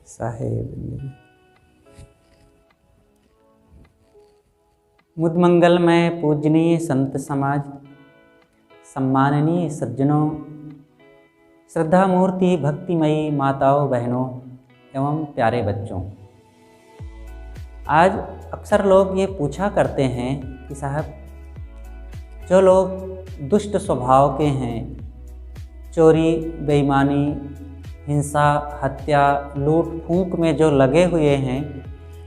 साहेब। मुदमंगलमय पूजनीय संत समाज, सम्माननीय सज्जनों, श्रद्धा मूर्ति भक्तिमयी माताओं, बहनों एवं प्यारे बच्चों, आज अक्सर लोग ये पूछा करते हैं कि साहब, जो लोग दुष्ट स्वभाव के हैं, चोरी, बेईमानी, हिंसा, हत्या, लूट फूंक में जो लगे हुए हैं,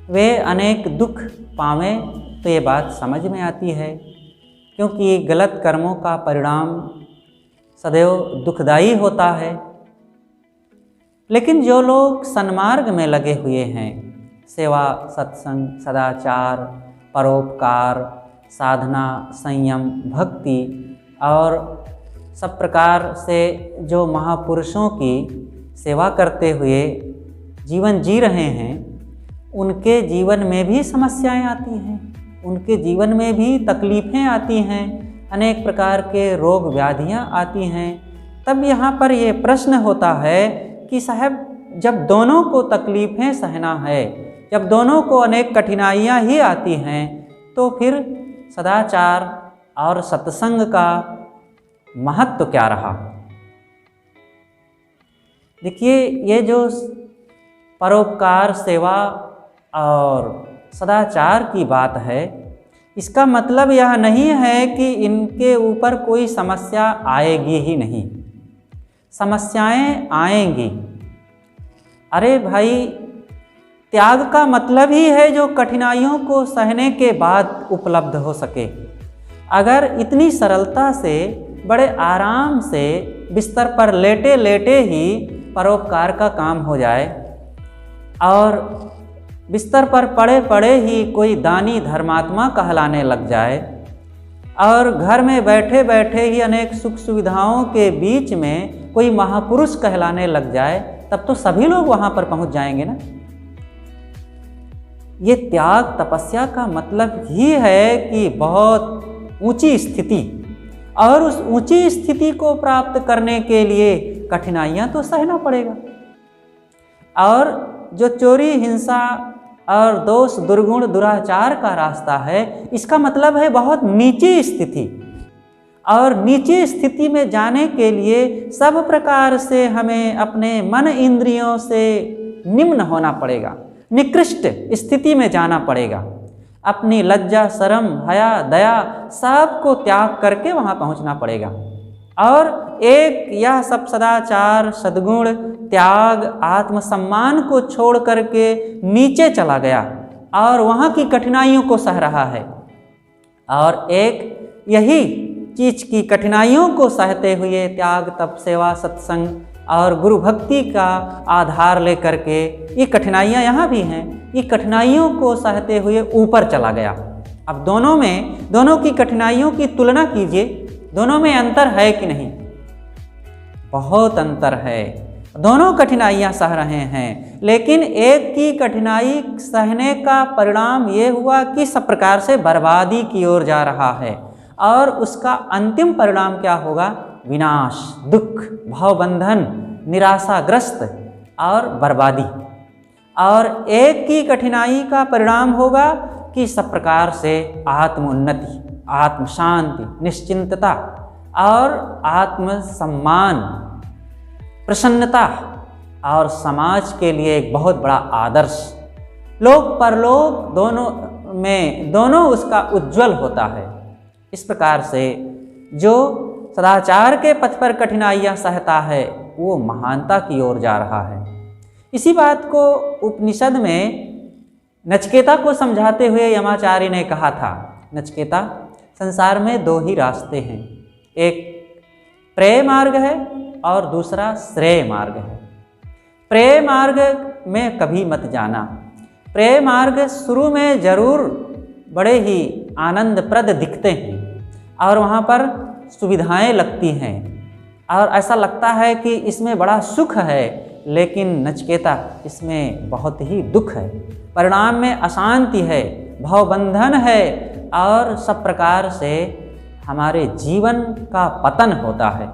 वे अनेक दुख पावें, तो ये बात समझ में आती है, क्योंकि गलत कर्मों का परिणाम सदैव दुखदायी होता है। लेकिन जो लोग सन्मार्ग में लगे हुए हैं, सेवा, सत्संग, सदाचार, परोपकार, साधना, संयम, भक्ति और सब प्रकार से जो महापुरुषों की सेवा करते हुए जीवन जी रहे हैं, उनके जीवन में भी समस्याएं आती हैं, उनके जीवन में भी तकलीफ़ें आती हैं, अनेक प्रकार के रोग व्याधियां आती हैं। तब यहाँ पर ये प्रश्न होता है कि साहब, जब दोनों को तकलीफ़ें सहना है, जब दोनों को अनेक कठिनाइयाँ ही आती हैं, तो फिर सदाचार और सत्संग का महत्व क्या रहा। देखिए, ये जो परोपकार, सेवा और सदाचार की बात है, इसका मतलब यह नहीं है कि इनके ऊपर कोई समस्या आएगी ही नहीं। समस्याएं आएंगी। अरे भाई, त्याग का मतलब ही है जो कठिनाइयों को सहने के बाद उपलब्ध हो सके। अगर इतनी सरलता से, बड़े आराम से बिस्तर पर लेटे लेटे ही परोपकार का काम हो जाए और बिस्तर पर पड़े पड़े ही कोई दानी धर्मात्मा कहलाने लग जाए और घर में बैठे बैठे ही अनेक सुख सुविधाओं के बीच में कोई महापुरुष कहलाने लग जाए, तब तो सभी लोग वहाँ पर पहुँच जाएंगे ना। ये त्याग, तपस्या का मतलब ही है कि बहुत ऊंची स्थिति, और उस ऊंची स्थिति को प्राप्त करने के लिए कठिनाइयाँ तो सहना पड़ेगा। और जो चोरी, हिंसा और दोष, दुर्गुण, दुराचार का रास्ता है, इसका मतलब है बहुत नीची स्थिति। और नीची स्थिति में जाने के लिए सब प्रकार से हमें अपने मन इंद्रियों से निम्न होना पड़ेगा, निकृष्ट स्थिति में जाना पड़ेगा। अपनी लज्जा, शर्म, हया, दया सब को त्याग करके वहाँ पहुँचना पड़ेगा। और एक यह सब सदाचार, सद्गुण, त्याग, आत्मसम्मान को छोड़ करके नीचे चला गया और वहाँ की कठिनाइयों को सह रहा है। और एक यही चीज़ की कठिनाइयों को सहते हुए त्याग, तप, सेवा, सत्संग और गुरु भक्ति का आधार लेकर के, ये कठिनाइयाँ यहाँ भी हैं, ये कठिनाइयों को सहते हुए ऊपर चला गया। अब दोनों की कठिनाइयों की तुलना कीजिए, दोनों में अंतर है कि नहीं? बहुत अंतर है। दोनों कठिनाइयाँ सह रहे हैं, लेकिन एक की कठिनाई सहने का परिणाम ये हुआ कि सब प्रकार से बर्बादी की ओर जा रहा है, और उसका अंतिम परिणाम क्या होगा? विनाश, दुख, भावबंधन, निराशाग्रस्त और बर्बादी। और एक की कठिनाई का परिणाम होगा कि सब प्रकार से आत्मोन्नति, आत्म शांति, निश्चिंतता और आत्मसम्मान, प्रसन्नता और समाज के लिए एक बहुत बड़ा आदर्श, लोक परलोक दोनों उसका उज्जवल होता है। इस प्रकार से जो सदाचार के पथ पर कठिनाइयाँ सहता है, वो महानता की ओर जा रहा है। इसी बात को उपनिषद में नचिकेता को समझाते हुए यमाचार्य ने कहा था, नचिकेता, संसार में दो ही रास्ते हैं, एक प्रेय मार्ग है और दूसरा श्रेय मार्ग है। प्रेय मार्ग में कभी मत जाना। प्रेय मार्ग शुरू में जरूर बड़े ही आनंदप्रद दिखते हैं और वहाँ पर सुविधाएं लगती हैं और ऐसा लगता है कि इसमें बड़ा सुख है, लेकिन नचिकेता, इसमें बहुत ही दुख है। परिणाम में अशांति है, भवबंधन है और सब प्रकार से हमारे जीवन का पतन होता है।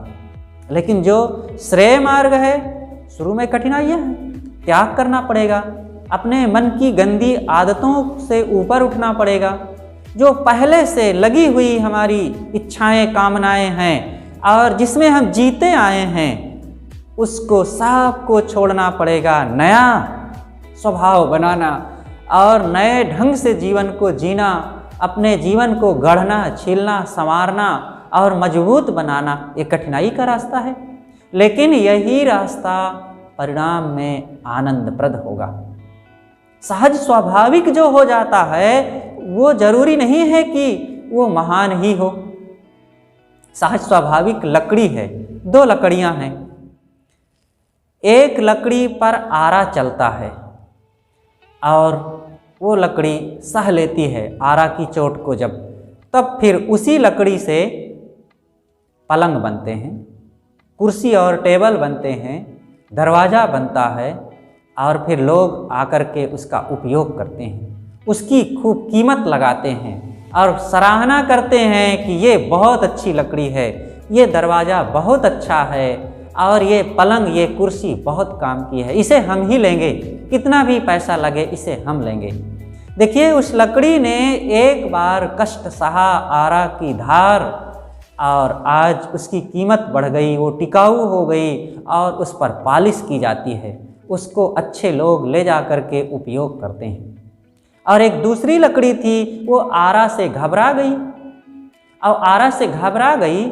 लेकिन जो श्रेय मार्ग है, शुरू में कठिनाइयाँ हैं, त्याग करना पड़ेगा, अपने मन की गंदी आदतों से ऊपर उठना पड़ेगा। जो पहले से लगी हुई हमारी इच्छाएं, कामनाएं हैं और जिसमें हम जीते आए हैं, उसको सब को छोड़ना पड़ेगा, नया स्वभाव बनाना और नए ढंग से जीवन को जीना, अपने जीवन को गढ़ना, छीलना, संवारना और मजबूत बनाना। ये कठिनाई का रास्ता है, लेकिन यही रास्ता परिणाम में आनंदप्रद होगा। सहज स्वाभाविक जो हो जाता है वो जरूरी नहीं है कि वो महान ही हो। सहज स्वाभाविक लकड़ी है, दो लकड़ियां हैं, एक लकड़ी पर आरा चलता है और वो लकड़ी सह लेती है आरा की चोट को, जब तब फिर उसी लकड़ी से पलंग बनते हैं, कुर्सी और टेबल बनते हैं, दरवाज़ा बनता है और फिर लोग आकर के उसका उपयोग करते हैं, उसकी खूब कीमत लगाते हैं और सराहना करते हैं कि ये बहुत अच्छी लकड़ी है, ये दरवाज़ा बहुत अच्छा है और ये पलंग, ये कुर्सी बहुत काम की है, इसे हम ही लेंगे, कितना भी पैसा लगे इसे हम लेंगे। देखिए, उस लकड़ी ने एक बार कष्ट सहा, आरा की धार, और आज उसकी कीमत बढ़ गई, वो टिकाऊ हो गई और उस पर पालिश की जाती है, उसको अच्छे लोग ले जा कर के उपयोग करते हैं। और एक दूसरी लकड़ी थी, वो आरा से घबरा गई, और आरा से घबरा गई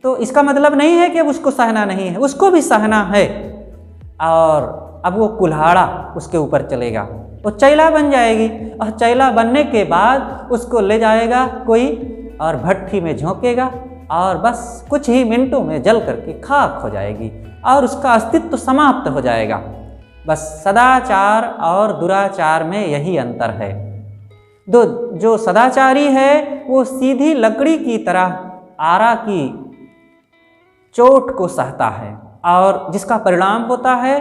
तो इसका मतलब नहीं है कि अब उसको सहना नहीं है, उसको भी सहना है। और अब वो कुल्हाड़ा उसके ऊपर चलेगा, वो चैला बन जाएगी, और चैला बनने के बाद उसको ले जाएगा कोई और भट्ठी में झोंकेगा और बस कुछ ही मिनटों में जल करके खाक हो जाएगी और उसका अस्तित्व समाप्त हो जाएगा। बस सदाचार और दुराचार में यही अंतर है। जो सदाचारी है वो सीधी लकड़ी की तरह आरा की चोट को सहता है और जिसका परिणाम होता है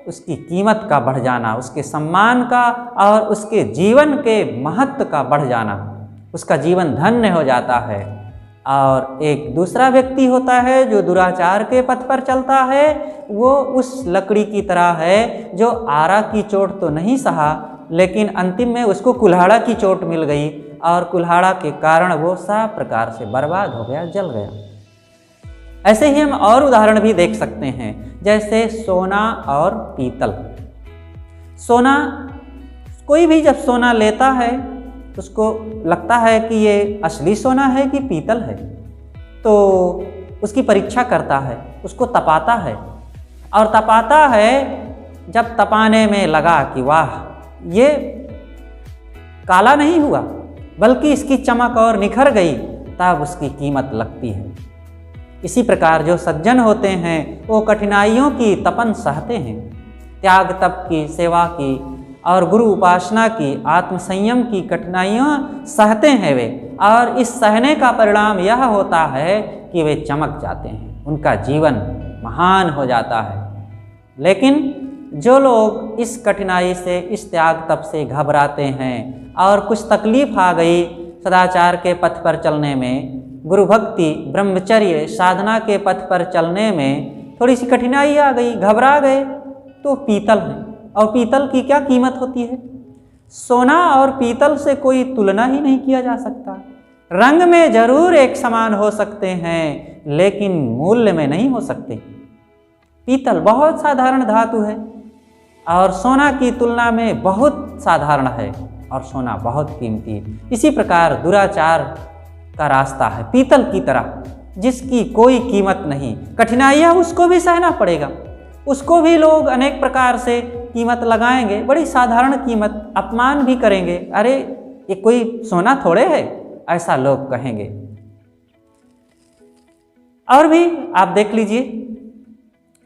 उसकी कीमत का बढ़ जाना, उसके सम्मान का और उसके जीवन के महत्व का बढ़ जाना, उसका जीवन धन्य हो जाता है। और एक दूसरा व्यक्ति होता है जो दुराचार के पथ पर चलता है, वो उस लकड़ी की तरह है जो आरा की चोट तो नहीं सहा, लेकिन अंतिम में उसको कुल्हाड़ा की चोट मिल गई और कुल्हाड़ा के कारण वो सब प्रकार से बर्बाद हो गया, जल गया। ऐसे ही हम और उदाहरण भी देख सकते हैं, जैसे सोना और पीतल। सोना, कोई भी जब सोना लेता है उसको लगता है कि ये असली सोना है कि पीतल है, तो उसकी परीक्षा करता है, उसको तपाता है, और तपाता है, जब तपाने में लगा कि वाह ये काला नहीं हुआ बल्कि इसकी चमक और निखर गई, तब उसकी कीमत लगती है। इसी प्रकार जो सज्जन होते हैं वो कठिनाइयों की तपन सहते हैं, त्याग तप की, सेवा की और गुरु उपासना की, आत्मसंयम की कठिनाइयाँ सहते हैं वे, और इस सहने का परिणाम यह होता है कि वे चमक जाते हैं, उनका जीवन महान हो जाता है। लेकिन जो लोग इस कठिनाई से, इस त्याग तप से घबराते हैं और कुछ तकलीफ आ गई सदाचार के पथ पर चलने में, गुरु भक्ति, ब्रह्मचर्य, साधना के पथ पर चलने में थोड़ी सी कठिनाई आ गई, घबरा गए, तो पीतल है। और पीतल की क्या कीमत होती है? सोना और पीतल से कोई तुलना ही नहीं किया जा सकता। रंग में जरूर एक समान हो सकते हैं, लेकिन मूल्य में नहीं हो सकते। पीतल बहुत साधारण धातु है और सोना की तुलना में बहुत साधारण है, और सोना बहुत कीमती है। इसी प्रकार दुराचार का रास्ता है पीतल की तरह, जिसकी कोई कीमत नहीं। कठिनाइयाँ उसको भी सहना पड़ेगा, उसको भी लोग अनेक प्रकार से कीमत लगाएंगे, बड़ी साधारण कीमत, अपमान भी करेंगे, अरे ये कोई सोना थोड़े है, ऐसा लोग कहेंगे। और भी आप देख लीजिए,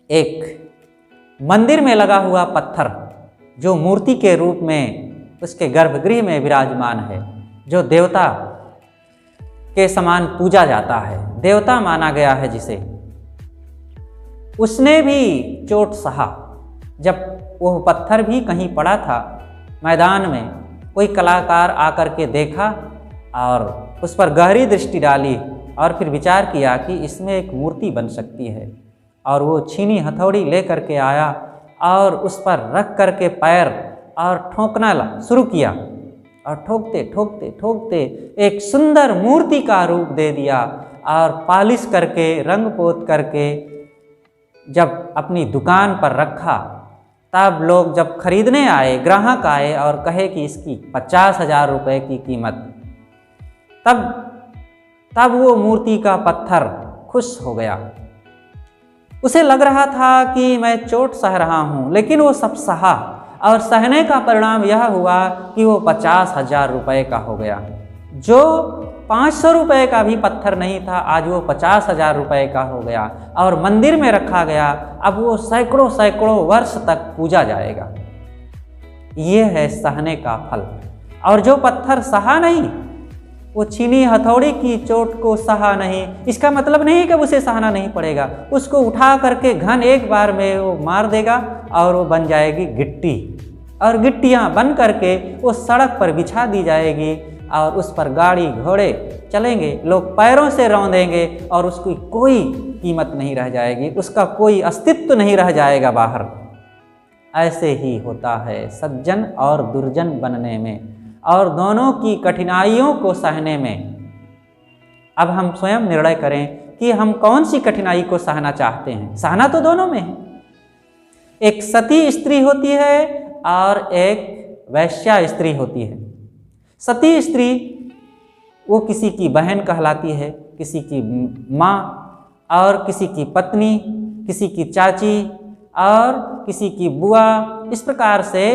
एक मंदिर में लगा हुआ पत्थर जो मूर्ति के रूप में उसके गर्भगृह में विराजमान है, जो देवता के समान पूजा जाता है, देवता माना गया है जिसे, उसने भी चोट सहा। जब वह पत्थर भी कहीं पड़ा था मैदान में, कोई कलाकार आकर के देखा और उस पर गहरी दृष्टि डाली और फिर विचार किया कि इसमें एक मूर्ति बन सकती है, और वो छीनी हथौड़ी ले करके आया और उस पर रख करके पैर और ठोकना शुरू किया और ठोकते ठोकते ठोकते एक सुंदर मूर्ति का रूप दे दिया और पालिश करके रंग पोत करके जब अपनी दुकान पर रखा, तब लोग जब खरीदने आए, ग्राहक आए और कहे कि इसकी 50,000 रुपये की कीमत, तब वो मूर्ति का पत्थर खुश हो गया। उसे लग रहा था कि मैं चोट सह रहा हूँ, लेकिन वो सब सहा और सहने का परिणाम यह हुआ कि वो 50,000 रुपये का हो गया। जो 500 रुपये का भी पत्थर नहीं था, आज वो 50,000 रुपये का हो गया और मंदिर में रखा गया। अब वो सैकड़ों सैकड़ों वर्ष तक पूजा जाएगा। ये है सहने का फल। और जो पत्थर सहा नहीं, वो छीनी हथौड़ी की चोट को सहा नहीं, इसका मतलब नहीं कि उसे सहना नहीं पड़ेगा। उसको उठा करके घन एक बार में वो मार देगा और वो बन जाएगी गिट्टी, और गिट्टियाँ बन करके वो सड़क पर बिछा दी जाएगी और उस पर गाड़ी घोड़े चलेंगे, लोग पैरों से रौंदेंगे और उसकी कोई कीमत नहीं रह जाएगी, उसका कोई अस्तित्व नहीं रह जाएगा बाहर। ऐसे ही होता है सज्जन और दुर्जन बनने में और दोनों की कठिनाइयों को सहने में। अब हम स्वयं निर्णय करें कि हम कौन सी कठिनाई को सहना चाहते हैं। सहना तो दोनों में है। एक सती स्त्री होती है और एक वैश्या स्त्री होती है। सती स्त्री वो किसी की बहन कहलाती है, किसी की माँ और किसी की पत्नी, किसी की चाची और किसी की बुआ। इस प्रकार से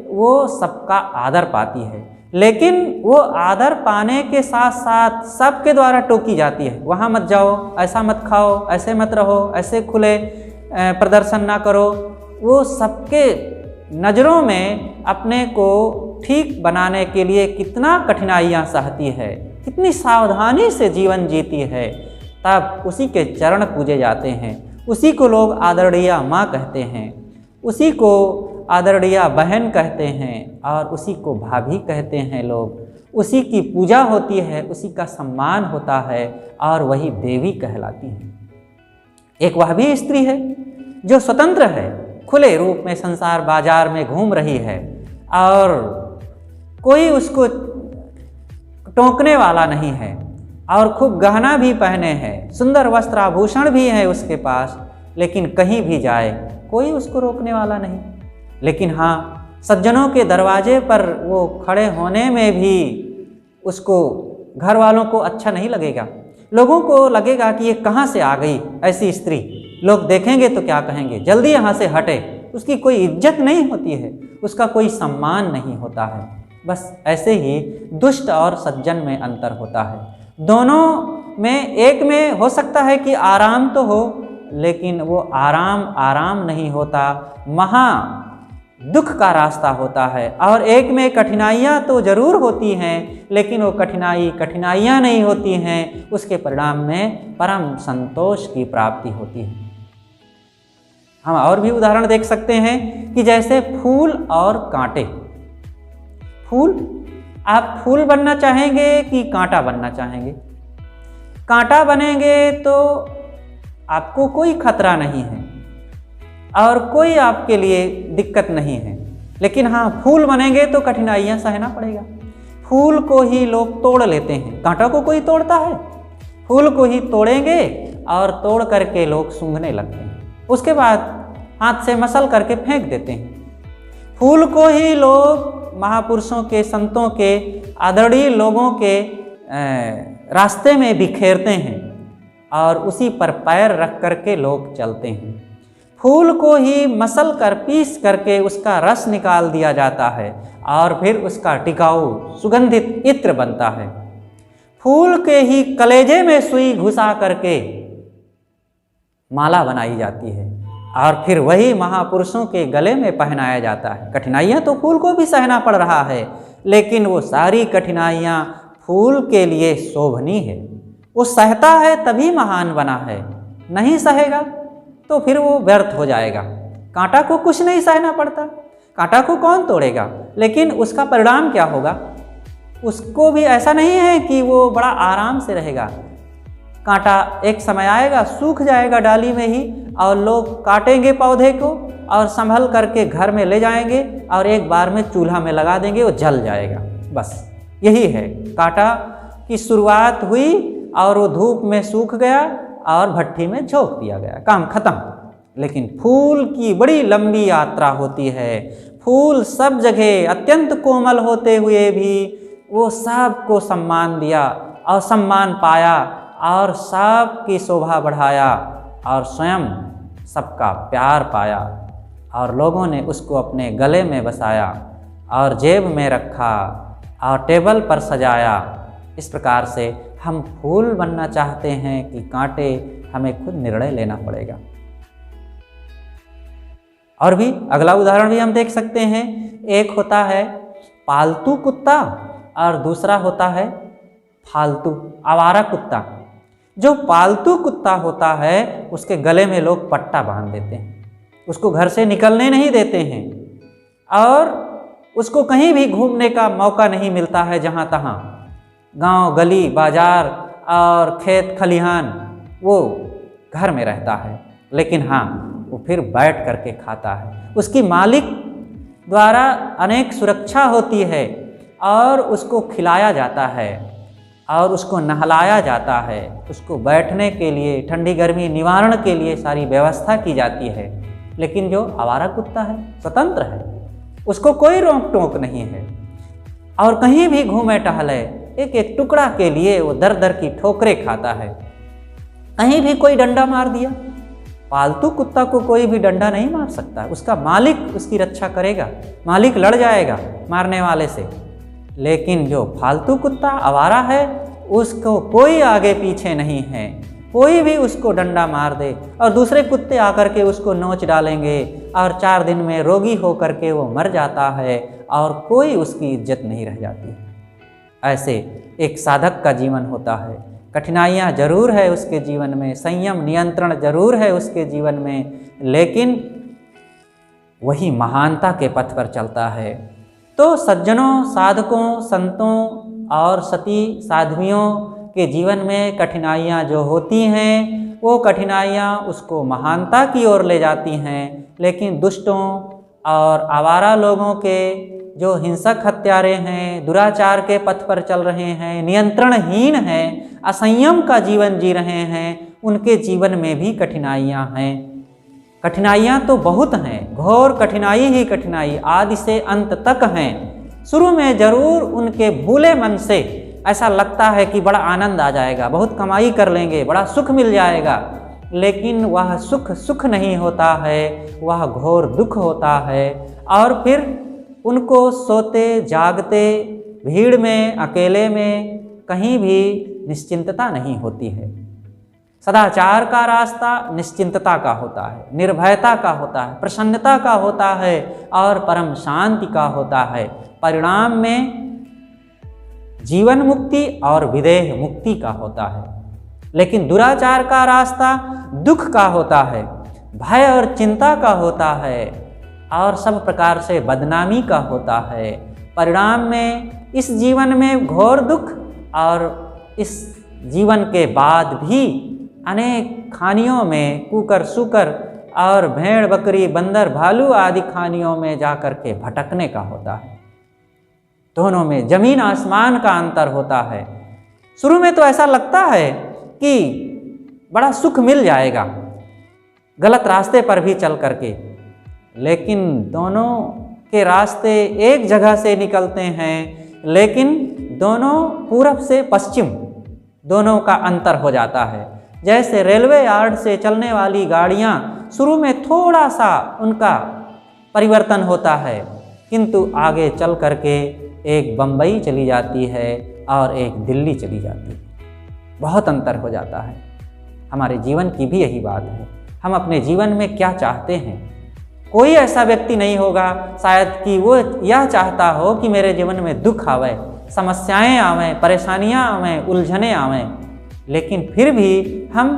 वो सबका आदर पाती है, लेकिन वो आदर पाने के साथ साथ सबके द्वारा टोकी जाती है। वहाँ मत जाओ, ऐसा मत खाओ, ऐसे मत रहो, ऐसे खुले प्रदर्शन ना करो। वो सबके नज़रों में अपने को ठीक बनाने के लिए कितना कठिनाइयाँ सहती है, कितनी सावधानी से जीवन जीती है। तब उसी के चरण पूजे जाते हैं, उसी को लोग आदरणीय माँ कहते हैं, उसी को आदरणीय बहन कहते हैं और उसी को भाभी कहते हैं लोग। उसी की पूजा होती है, उसी का सम्मान होता है और वही देवी कहलाती है। एक वह भी स्त्री है जो स्वतंत्र है, खुले रूप में संसार बाजार में घूम रही है और कोई उसको टोकने वाला नहीं है और खूब गहना भी पहने हैं, सुंदर वस्त्र आभूषण भी है उसके पास, लेकिन कहीं भी जाए कोई उसको रोकने वाला नहीं। लेकिन हाँ, सज्जनों के दरवाजे पर वो खड़े होने में भी उसको घर वालों को अच्छा नहीं लगेगा। लोगों को लगेगा कि ये कहाँ से आ गई ऐसी स्त्री, लोग देखेंगे तो क्या कहेंगे, जल्दी यहाँ से हटे। उसकी कोई इज्जत नहीं होती है, उसका कोई सम्मान नहीं होता है। बस ऐसे ही दुष्ट और सज्जन में अंतर होता है। दोनों में एक में हो सकता है कि आराम तो हो, लेकिन वो आराम नहीं होता, महा दुख का रास्ता होता है। और एक में कठिनाइयाँ तो ज़रूर होती हैं, लेकिन वो कठिनाइयाँ नहीं होती हैं, उसके परिणाम में परम संतोष की प्राप्ति होती है। हम और भी उदाहरण देख सकते हैं कि जैसे फूल और कांटे। फूल, आप फूल बनना चाहेंगे कि कांटा बनना चाहेंगे? कांटा बनेंगे तो आपको कोई खतरा नहीं है और कोई आपके लिए दिक्कत नहीं है, लेकिन हाँ, फूल बनेंगे तो कठिनाइयाँ सहना पड़ेगा। फूल को ही लोग तोड़ लेते हैं, कांटा को कोई तोड़ता है? फूल को ही तोड़ेंगे और तोड़ करके लोग सूंघने लगते हैं, उसके बाद हाथ से मसल करके फेंक देते हैं। फूल को ही लोग महापुरुषों के, संतों के, आदरणीय लोगों के रास्ते में बिखेरते हैं और उसी पर पैर रख करके लोग चलते हैं। फूल को ही मसल कर, पीस करके उसका रस निकाल दिया जाता है और फिर उसका टिकाऊ सुगंधित इत्र बनता है। फूल के ही कलेजे में सुई घुसा करके माला बनाई जाती है और फिर वही महापुरुषों के गले में पहनाया जाता है। कठिनाइयाँ तो फूल को भी सहना पड़ रहा है, लेकिन वो सारी कठिनाइयाँ फूल के लिए शोभनीय है। वो सहता है तभी महान बना है, नहीं सहेगा तो फिर वो व्यर्थ हो जाएगा। कांटा को कुछ नहीं सहना पड़ता, कांटा को कौन तोड़ेगा, लेकिन उसका परिणाम क्या होगा? उसको भी ऐसा नहीं है कि वो बड़ा आराम से रहेगा। कांटा एक समय आएगा, सूख जाएगा डाली में ही और लोग काटेंगे पौधे को और संभल करके घर में ले जाएंगे और एक बार में चूल्हा में लगा देंगे, वो जल जाएगा। बस यही है, कांटा की शुरुआत हुई और वो धूप में सूख गया और भट्ठी में झोंक दिया गया, काम खत्म। लेकिन फूल की बड़ी लंबी यात्रा होती है। फूल सब जगह अत्यंत कोमल होते हुए भी वो सबको सम्मान दिया और सम्मान पाया और सबकी शोभा बढ़ाया और स्वयं सबका प्यार पाया और लोगों ने उसको अपने गले में बसाया और जेब में रखा और टेबल पर सजाया। इस प्रकार से हम फूल बनना चाहते हैं कि कांटे, हमें खुद निर्णय लेना पड़ेगा। और भी अगला उदाहरण भी हम देख सकते हैं। एक होता है पालतू कुत्ता और दूसरा होता है फालतू आवारा कुत्ता। जो पालतू कुत्ता होता है उसके गले में लोग पट्टा बांध देते हैं, उसको घर से निकलने नहीं देते हैं और उसको कहीं भी घूमने का मौका नहीं मिलता है। जहाँ तहाँ गांव, गली, बाजार और खेत खलिहान वो घर में रहता है, लेकिन हाँ वो फिर बैठ करके खाता है। उसकी मालिक द्वारा अनेक सुरक्षा होती है और उसको खिलाया जाता है और उसको नहलाया जाता है, उसको बैठने के लिए, ठंडी गर्मी निवारण के लिए सारी व्यवस्था की जाती है। लेकिन जो आवारा कुत्ता है स्वतंत्र है, उसको कोई रोक टोक नहीं है और कहीं भी घूमे टहले एक एक टुकड़ा के लिए वो दर दर की ठोकरें खाता है। कहीं भी कोई डंडा मार दिया, पालतू कुत्ता को कोई भी डंडा नहीं मार सकता, उसका मालिक उसकी रक्षा करेगा, मालिक लड़ जाएगा मारने वाले से। लेकिन जो फालतू कुत्ता आवारा है उसको कोई आगे पीछे नहीं है, कोई भी उसको डंडा मार दे और दूसरे कुत्ते आकर के उसको नोच डालेंगे और 4 दिन में रोगी होकर के वो मर जाता है और कोई उसकी इज्जत नहीं रह जाती। ऐसे एक साधक का जीवन होता है। कठिनाइयाँ जरूर है उसके जीवन में, संयम नियंत्रण जरूर है उसके जीवन में, लेकिन वही महानता के पथ पर चलता है। तो सज्जनों, साधकों, संतों और सती साध्वियों के जीवन में कठिनाइयाँ जो होती हैं वो कठिनाइयाँ उसको महानता की ओर ले जाती हैं। लेकिन दुष्टों और आवारा लोगों के जो हिंसक हत्यारे हैं, दुराचार के पथ पर चल रहे हैं, नियंत्रणहीन हैं, असंयम का जीवन जी रहे हैं, उनके जीवन में भी कठिनाइयाँ हैं। कठिनाइयाँ तो बहुत हैं, घोर कठिनाई ही कठिनाई आदि से अंत तक हैं। शुरू में जरूर उनके भूले मन से ऐसा लगता है कि बड़ा आनंद आ जाएगा, बहुत कमाई कर लेंगे, बड़ा सुख मिल जाएगा, लेकिन वह सुख सुख नहीं होता है, वह घोर दुख होता है। और फिर उनको सोते जागते, भीड़ में, अकेले में कहीं भी निश्चिंतता नहीं होती है। सदाचार का रास्ता निश्चिंतता का होता है, निर्भयता का होता है, प्रसन्नता का होता है और परम शांति का होता है। परिणाम में जीवन मुक्ति और विदेह मुक्ति का होता है। लेकिन दुराचार का रास्ता दुख का होता है, भय और चिंता का होता है और सब प्रकार से बदनामी का होता है। परिणाम में इस जीवन में घोर दुख और इस जीवन के बाद भी अनेक खानियों में कुकर सुकर और भेड़ बकरी बंदर भालू आदि खानियों में जाकर के भटकने का होता है। दोनों में जमीन आसमान का अंतर होता है। शुरू में तो ऐसा लगता है कि बड़ा सुख मिल जाएगा गलत रास्ते पर भी चल करके, लेकिन दोनों के रास्ते एक जगह से निकलते हैं, लेकिन दोनों पूरब से पश्चिम दोनों का अंतर हो जाता है। जैसे रेलवे यार्ड से चलने वाली गाड़ियां शुरू में थोड़ा सा उनका परिवर्तन होता है, किंतु आगे चल करके एक बम्बई चली जाती है और एक दिल्ली चली जाती है, बहुत अंतर हो जाता है। हमारे जीवन की भी यही बात है। हम अपने जीवन में क्या चाहते हैं? कोई ऐसा व्यक्ति नहीं होगा शायद कि वो यह चाहता हो कि मेरे जीवन में दुख आवे, समस्याएं आवें, परेशानियां आवें, उलझने आवें, लेकिन फिर भी हम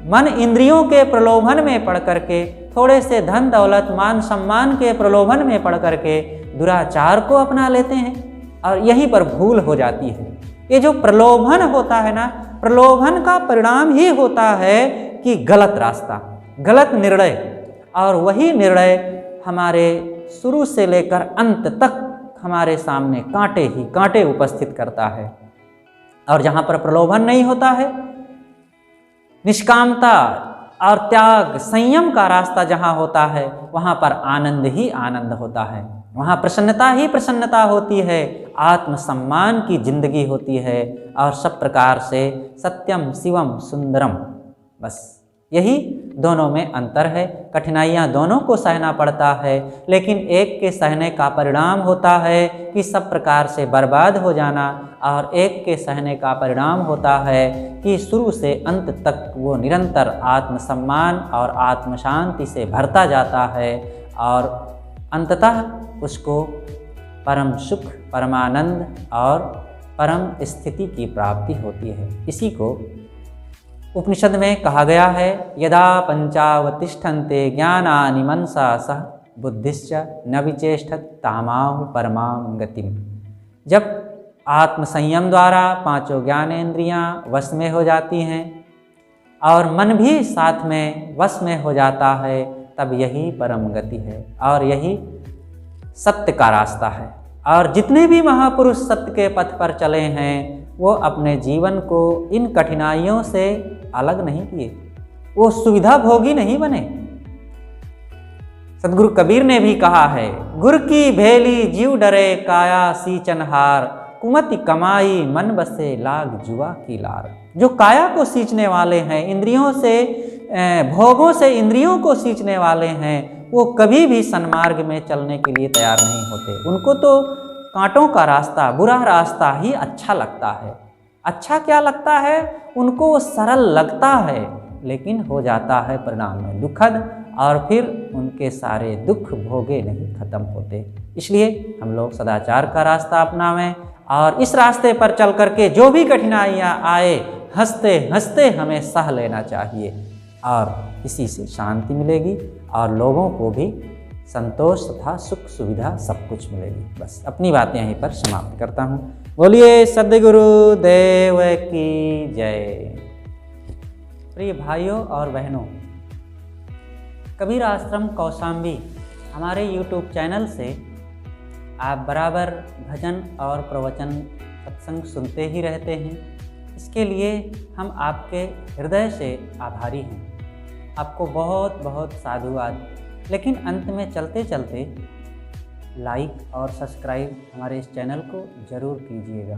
मन इंद्रियों के प्रलोभन में पड़ करके, थोड़े से धन दौलत मान सम्मान के प्रलोभन में पड़ करके दुराचार को अपना लेते हैं और यहीं पर भूल हो जाती है। ये जो प्रलोभन होता है ना, प्रलोभन का परिणाम ही होता है कि गलत रास्ता, गलत निर्णय और वही निर्णय हमारे शुरू से लेकर अंत तक हमारे सामने कांटे ही कांटे उपस्थित करता है। और जहाँ पर प्रलोभन नहीं होता है, निष्कामता और त्याग संयम का रास्ता जहाँ होता है, वहाँ पर आनंद ही आनंद होता है, वहाँ प्रसन्नता ही प्रसन्नता होती है, आत्मसम्मान की जिंदगी होती है और सब प्रकार से सत्यम शिवम सुंदरम। बस यही दोनों में अंतर है। कठिनाइयाँ दोनों को सहना पड़ता है, लेकिन एक के सहने का परिणाम होता है कि सब प्रकार से बर्बाद हो जाना, और एक के सहने का परिणाम होता है कि शुरू से अंत तक वो निरंतर आत्मसम्मान और आत्मशांति से भरता जाता है और अंततः उसको परम सुख, परमानंद और परम स्थिति की प्राप्ति होती है। इसी को उपनिषद में कहा गया है, यदा पंचावतिष्ठन्ते ज्ञानानि मनसा सह बुद्धिश्च न विचेष्टत तामाहु परमां गतिम। जब आत्मसंयम द्वारा पांचों ज्ञानेंद्रियां वश में हो जाती हैं और मन भी साथ में वश में हो जाता है, तब यही परम गति है और यही सत्य का रास्ता है। और जितने भी महापुरुष सत्य के पथ पर चले हैं, वो अपने जीवन को इन कठिनाइयों से अलग नहीं किए, वो सुविधा भोगी नहीं बने। सदगुरु कबीर ने भी कहा है, गुर की भेली जीव डरे काया सींचनहार, कुमति कमाई मन बसे लाग जुआ की लार। जो काया को सींचने वाले हैं, इंद्रियों से भोगों से इंद्रियों को सींचने वाले हैं, वो कभी भी सन्मार्ग में चलने के लिए तैयार नहीं होते। उनको तो कांटों का रास्ता, बुरा रास्ता ही अच्छा लगता है। अच्छा क्या लगता है? उनको वो सरल लगता है, लेकिन हो जाता है परिणाम में दुखद, और फिर उनके सारे दुख भोगे नहीं खत्म होते। इसलिए हम लोग सदाचार का रास्ता अपनावें और इस रास्ते पर चल करके जो भी कठिनाइयाँ आए, हंसते हंसते हमें सह लेना चाहिए, और इसी से शांति मिलेगी और लोगों को भी संतोष तथा सुख सुविधा सब कुछ मिलेगी। बस अपनी बातें यहीं पर समाप्त करता हूँ। बोलिए सद्गुरु देव की जय। प्रिय भाइयों और बहनों, कबीर आश्रम कौशाम्बी हमारे YouTube चैनल से आप बराबर भजन और प्रवचन सत्संग सुनते ही रहते हैं। इसके लिए हम आपके हृदय से आभारी हैं। आपको बहुत बहुत साधुवाद। लेकिन अंत में चलते चलते लाइक और सब्सक्राइब हमारे इस चैनल को ज़रूर कीजिएगा।